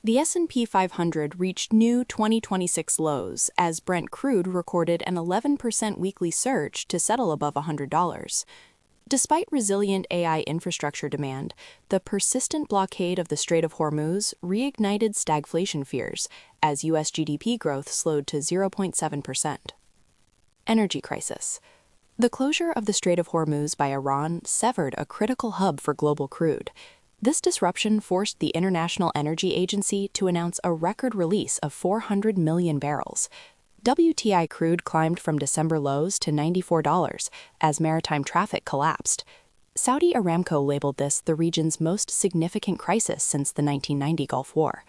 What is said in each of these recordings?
The S&P 500 reached new 2026 lows as Brent crude recorded an 11% weekly surge to settle above $100. Despite resilient AI infrastructure demand, the persistent blockade of the Strait of Hormuz reignited stagflation fears as U.S. GDP growth slowed to 0.7%. Energy crisis. The closure of the Strait of Hormuz by Iran severed a critical hub for global crude. This disruption forced the International Energy Agency to announce a record release of 400 million barrels. WTI crude climbed from December lows to $94 as maritime traffic collapsed. Saudi Aramco labeled this the region's most significant crisis since the 1990 Gulf War.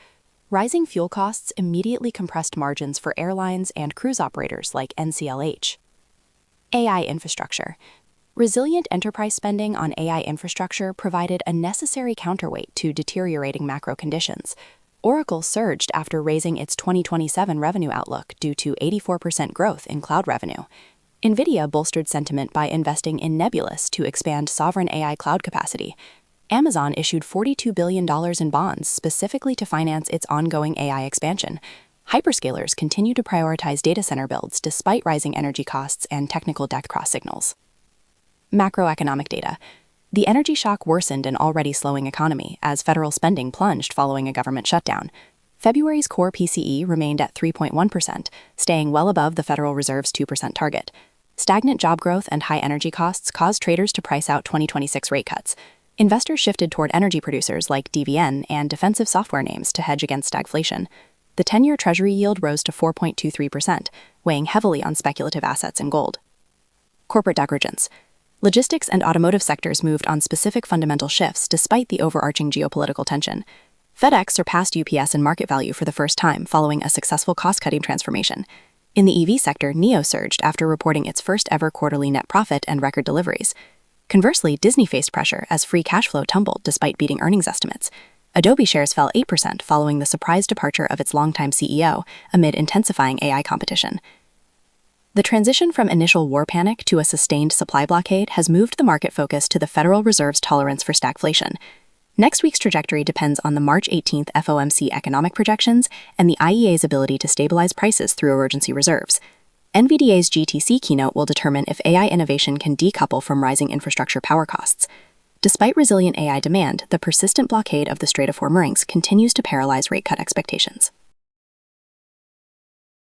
Rising fuel costs immediately compressed margins for airlines and cruise operators like NCLH. AI infrastructure. Resilient enterprise spending on AI infrastructure provided a necessary counterweight to deteriorating macro conditions. Oracle surged after raising its 2027 revenue outlook due to 84% growth in cloud revenue. NVIDIA bolstered sentiment by investing in Nebulous to expand sovereign AI cloud capacity. Amazon issued $42 billion in bonds specifically to finance its ongoing AI expansion. Hyperscalers continue to prioritize data center builds despite rising energy costs and technical debt cross signals. Macroeconomic data. The energy shock worsened an already slowing economy as federal spending plunged following a government shutdown. February's core PCE remained at 3.1%, staying well above the Federal Reserve's 2% target. Stagnant job growth and high energy costs caused traders to price out 2026 rate cuts. Investors shifted toward energy producers like DVN and defensive software names to hedge against stagflation. The 10-year Treasury yield rose to 4.23%, weighing heavily on speculative assets and gold. Corporate divergence. Logistics and automotive sectors moved on specific fundamental shifts despite the overarching geopolitical tension. FedEx surpassed UPS in market value for the first time following a successful cost-cutting transformation. In the EV sector, NIO surged after reporting its first-ever quarterly net profit and record deliveries. Conversely, Disney faced pressure as free cash flow tumbled despite beating earnings estimates. Adobe shares fell 8% following the surprise departure of its longtime CEO amid intensifying AI competition. The transition from initial war panic to a sustained supply blockade has moved the market focus to the Federal Reserve's tolerance for stagflation. Next week's trajectory depends on the March 18th FOMC economic projections and the IEA's ability to stabilize prices through emergency reserves. NVDA's GTC keynote will determine if AI innovation can decouple from rising infrastructure power costs. Despite resilient AI demand, the persistent blockade of the Strait of Hormuz continues to paralyze rate cut expectations.